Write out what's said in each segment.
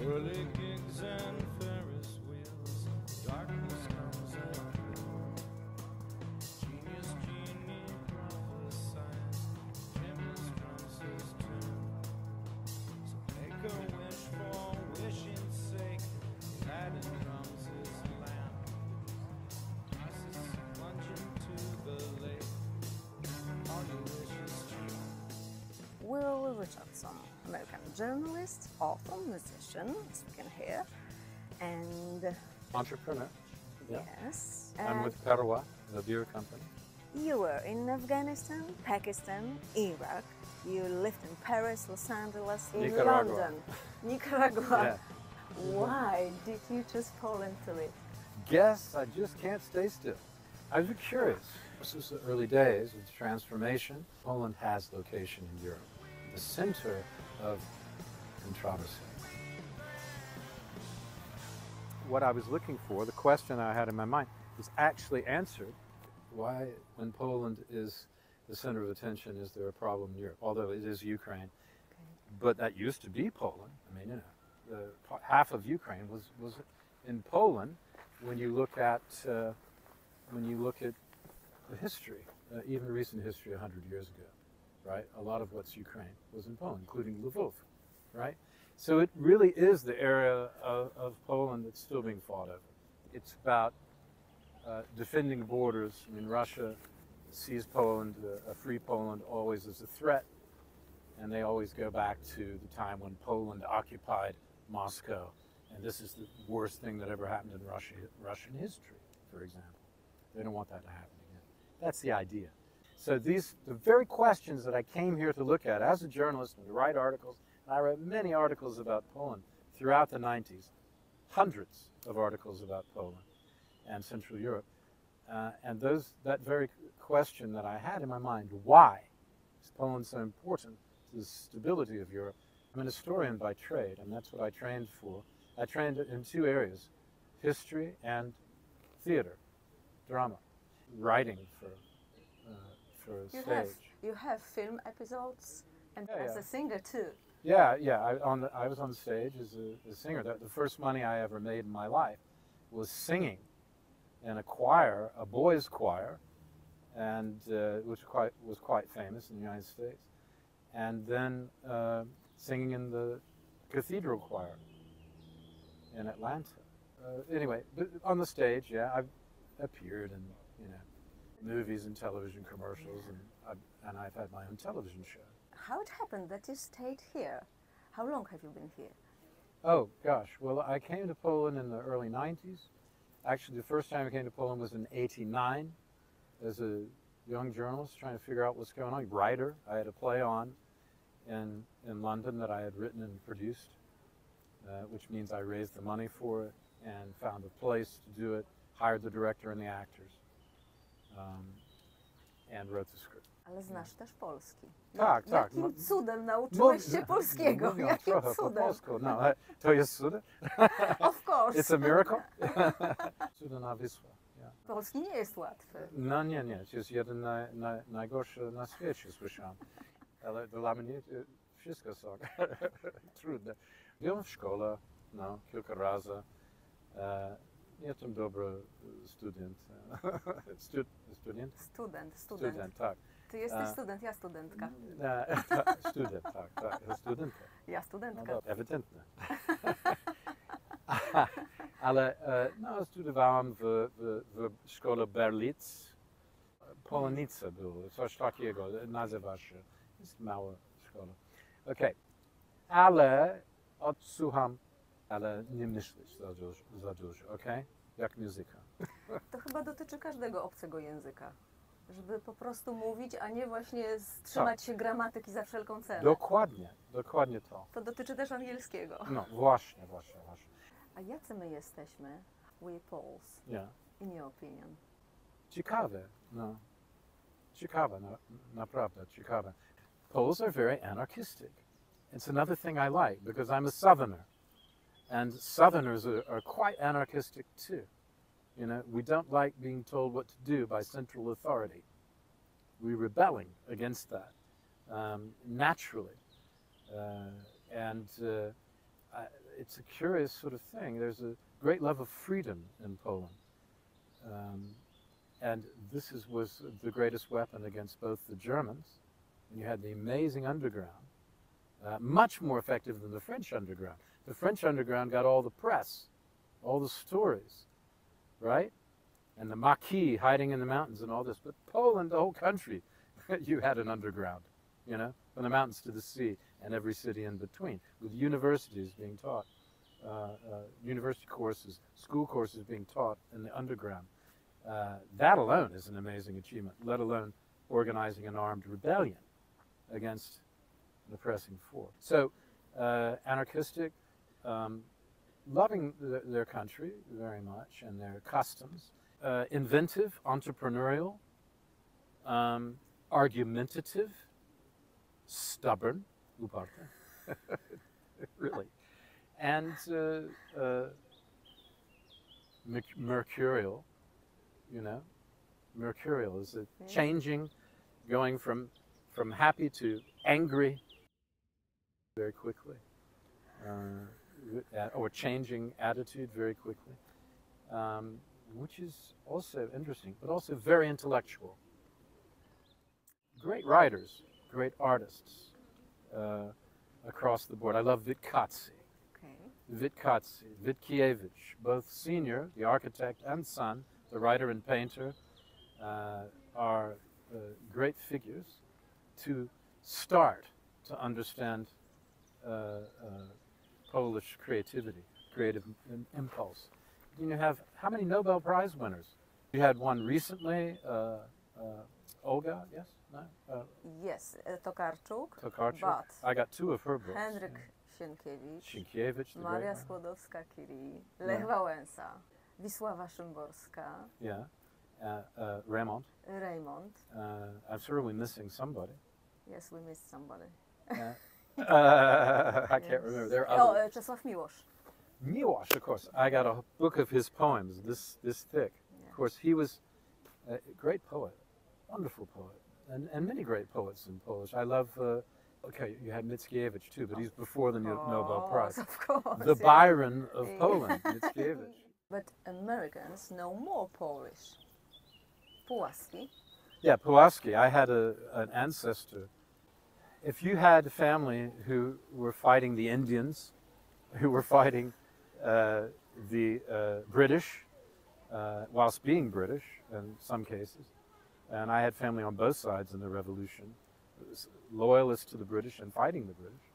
Whirly gigs and Ferris wheels, darkness comes at will. Genius, genie prophesies, Jim's drums his tune. So make a wish for wishing's sake, Latin drums his lamp. Isis plunge into the lake, all your wishes true. Will Richardson, American journalist, author, musician, as we can hear, and Entrepreneur. Yeah. yes, I'm with Perwa, the beer company. you were in Afghanistan, Pakistan, Iraq. You lived in Paris, Los Angeles, in Nicaragua. London, Nicaragua. Yeah. Why did you choose Poland to live? Guess I just can't stay still. I was curious. This was the early days of the transformation. Poland has location in Europe, the center of controversy. What I was looking for, the question I had in my mind, was actually answered. Why, when Poland is the center of attention, is there a problem in Europe? Although it is Ukraine, but that used to be Poland. I mean, you know, half of Ukraine was in Poland. When you look at the history, even recent history 100 years ago, right? A lot of what's Ukraine was in Poland, including Lvov, right? So it really is the area of Poland that's still being fought over. It's about defending borders. I mean, Russia sees Poland, a free Poland, always as a threat, and they always go back to the time when Poland occupied Moscow, and this is the worst thing that ever happened in Russian history, for example. They don't want that to happen again. That's the idea. So the very questions that I came here to look at as a journalist and to write articles, and I wrote many articles about Poland throughout the 90s, hundreds of articles about Poland and Central Europe. And that very question that I had in my mind, why is Poland so important to the stability of Europe? I'm an historian by trade, and that's what I trained for. I trained in two areas, history and theater, drama, writing for stage. You have film episodes and Yeah, as yeah. a singer too. Yeah. I was on stage as a singer. The first money I ever made in my life was singing in a choir, a boys' choir, and which was quite famous in the United States, and then singing in the cathedral choir in Atlanta. Anyway, but on the stage, yeah, I've appeared in movies and television commercials, and I've had my own television show. How it happened that you stayed here? How long have you been here? Oh gosh, well, I came to Poland in the early 90s. Actually, the first time I came to Poland was in '89 as a young journalist trying to figure out what's going on. Writer, I had a play on in London that I had written and produced, which means I raised the money for it and found a place to do it, hired the director and the actors, and wrote the script. Ale znasz też polski. Tak, tak. Jakim cudem nauczyłeś się polskiego? Mówią Jakim trochę po cudem? polsku. No, to jest cud? Of course. It's a miracle? Cudna Wisła. Yeah. Polski nie jest łatwy. No nie, to jest jeden najgorszy na świecie, słyszałem. Ale dla mnie wszystko są trudne. Byłem w szkole, kilka razy. Jestem dobry student. Student? Student. Tak. Ty jesteś student, ja studentka. Student, tak. Studentka. Ja studentka. No, ewidentnie. Ale studiowałem w szkole Berlitz. Polonice było, coś takiego, nazywa się. Jest mała szkoła. Okej. Ale odsłucham, ale nie myśleć za dużo, okej? Jak muzyka. To chyba dotyczy każdego obcego języka. Żeby po prostu mówić, a nie właśnie trzymać się gramatyki za wszelką cenę. Dokładnie to. To dotyczy też angielskiego. No, właśnie. A jacy my jesteśmy, we Poles, Yeah. in your opinion? Ciekawe, naprawdę ciekawe. Poles are very anarchistic. It's another thing I like because I'm a Southerner. And Southerners are quite anarchistic too. You know, we don't like being told what to do by central authority. We're rebelling against that naturally. it's a curious sort of thing. There's a great love of freedom in Poland. And this was the greatest weapon against both the Germans, and you had the amazing underground, much more effective than the French underground. The French underground got all the press, all the stories, right? And the Maquis hiding in the mountains and all this. But Poland, the whole country, you had an underground, you know, from the mountains to the sea and every city in between, with universities being taught, university courses, school courses being taught in the underground. That alone is an amazing achievement, let alone organizing an armed rebellion against an oppressing force. So, anarchistic, loving their country very much and their customs, inventive, entrepreneurial, argumentative, stubborn, uparte, really, and mercurial. You know, mercurial is it changing, going from happy to angry very quickly, or changing attitude very quickly, which is also interesting, but also very intellectual. Great writers, great artists across the board. I love Witkowski. Witkiewicz, both senior, the architect, and son, the writer and painter, are great figures to start to understand Polish creativity, creative impulse. You have how many Nobel Prize winners? You had one recently, Olga, yes? No? Yes, Tokarczuk, Tokarczuk. but I got two of her books. Henryk Sienkiewicz, Sienkiewicz, the Maria great one. Skłodowska-Curie, Lech Wałęsa, Wisława Szymborska, Yeah. Raymond. Raymond. I'm certainly missing somebody. Yes, we missed somebody. I can't remember. There are Oh, others. Czesław Miłosz. Miłosz, of course. I got a book of his poems, this thick. Yeah. Of course, he was a great poet, wonderful poet, and many great poets in Polish. I love, okay, you had Mickiewicz too, but he's before the Nobel Prize. Of course. The yeah. Byron of Poland, Mickiewicz. But Americans know more Polish. Pułaski. Yeah, Pułaski. I had an ancestor. If you had a family who were fighting the Indians, who were fighting the British, whilst being British in some cases, and I had family on both sides in the Revolution, loyalists to the British and fighting the British,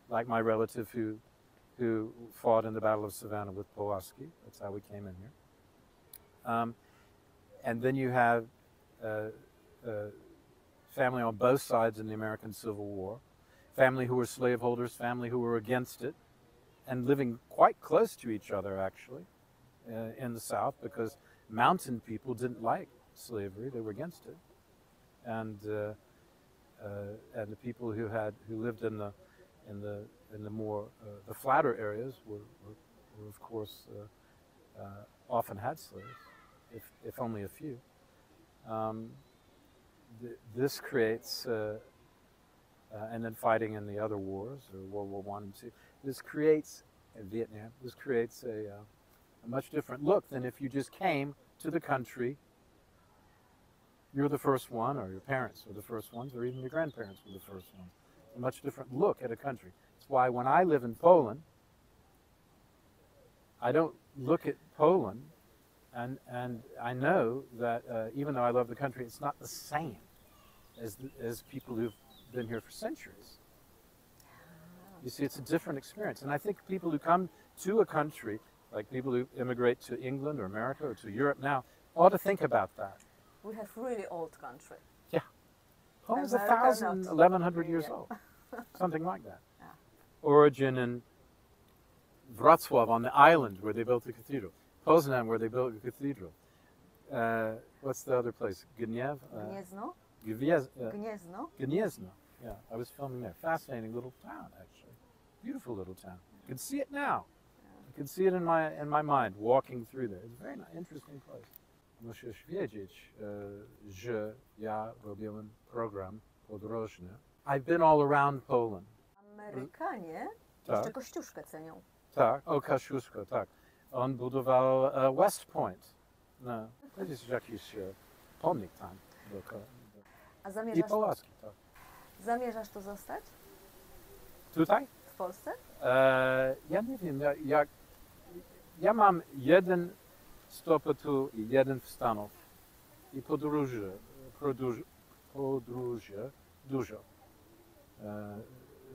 like my relative who fought in the Battle of Savannah with Pułaski. That's how we came in here. And then you have family on both sides in the American Civil War, family who were slaveholders, family who were against it, and living quite close to each other, actually, in the South, because mountain people didn't like slavery; they were against it, and the people who lived in the more the flatter areas were of course often had slaves, if only a few. This creates, and then fighting in the other wars, or World War I and II, this creates, in Vietnam, this creates a much different look than if you just came to the country, you're the first one, or your parents were the first ones, or even your grandparents were the first ones. A much different look at a country. That's why when I live in Poland, I don't look at Poland, and I know that even though I love the country, it's not the same as people who've been here for centuries. You see, it's a different experience. And I think people who come to a country, like people who immigrate to England or America or to Europe now, ought to think about that. We have really old country. Yeah. Poland's America 1,000, not. 1,100 years Yeah. old. Something like that. Yeah. Origin in Wrocław on the island where they built the cathedral. Poznan where they built the cathedral. What's the other place? Gniew? Gniezno? Gniezno? Gniezno. Yeah, I was filming there. Fascinating little town, actually. Beautiful little town. You can see it now. You can see it in my mind, walking through there. It's a very interesting place. Musisz wiedzieć, że ja robiłem program podróżny. I've been all around Poland. Amerykanie Tak. jeszcze Kościuszkę cenią. Tak, Kosciuszko, tak. On budował West Point. No, to jest jakiś pomnik tam. A I zamierzasz, tak. zamierzasz tu zostać? Tutaj? W Polsce? Ja nie wiem, ja mam jeden stopę tu i jeden w Stanach. I podróże dużo.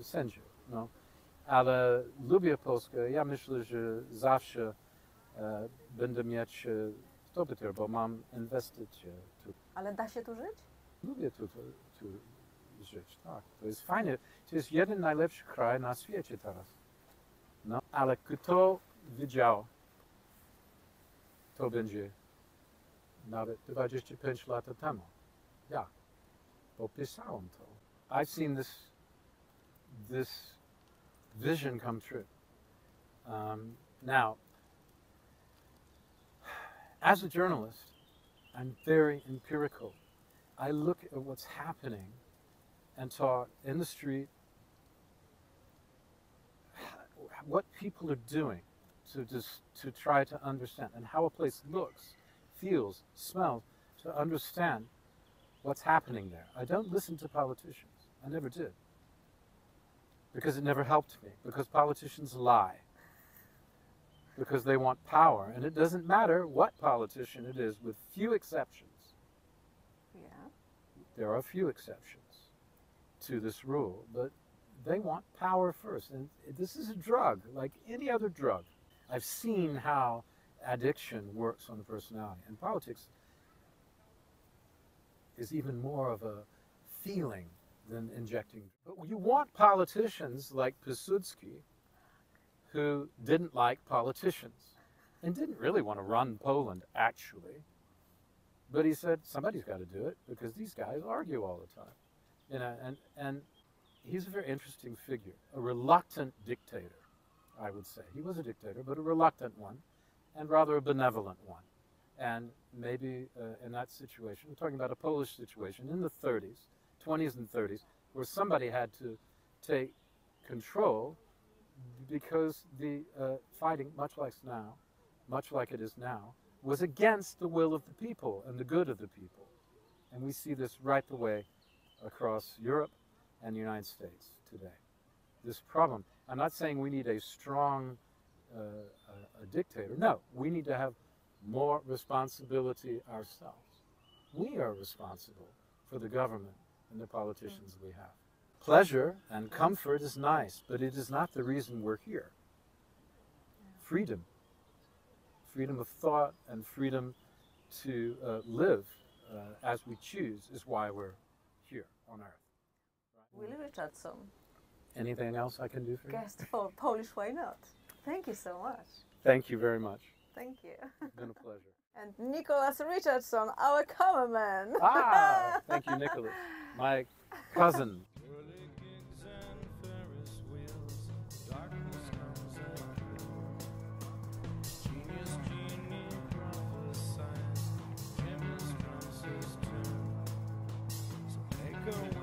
Sędziów, no. Ale lubię Polskę. Ja myślę, że zawsze będę mieć zdobyty, bo mam inwestycje tu. Ale da się tu żyć? Lubię tu żyć, tak. To jest fajne. To jest jeden najlepszy kraj na świecie teraz. No, ale kto wiedział, to będzie nawet 25 lat temu. Ja. Bo pisałem to. I've seen this vision come true. Now, as a journalist, I'm very empirical. I look at what's happening and talk in the street, what people are doing to try to understand, and how a place looks, feels, smells, to understand what's happening there. I don't listen to politicians. I never did. Because it never helped me. Because politicians lie. Because they want power. And it doesn't matter what politician it is, with few exceptions. Yeah. There are few exceptions to this rule, but they want power first. And this is a drug, like any other drug. I've seen how addiction works on the personality. And politics is even more of a feeling than injecting. But you want politicians like Piłsudski, who didn't like politicians and didn't really want to run Poland, actually. But he said, somebody's got to do it because these guys argue all the time. You know, and he's a very interesting figure, a reluctant dictator, I would say. He was a dictator, but a reluctant one, and rather a benevolent one. And maybe in that situation, we're talking about a Polish situation in the 30s, 20s and 30s, where somebody had to take control because the fighting, much like it is now, was against the will of the people and the good of the people. And we see this right the way across Europe and the United States today. This problem. I'm not saying we need a strong a dictator. No, we need to have more responsibility ourselves. We are responsible for the government and the politicians we have. Pleasure and comfort is nice, but it is not the reason we're here. Freedom. Freedom of thought and freedom to live as we choose is why we're here on Earth. Willie Richardson, Anything else I can do for you? guest for Polish Why Not? Thank you so much. Thank you very much. Thank you. It's been a pleasure. And Nicholas Richardson, our cameraman. Thank you, Nicholas. My cousin. Whirly gigs and Ferris wheels, darkness comes at will. Genius, genie, prophesies, Jim is Francis too. So make a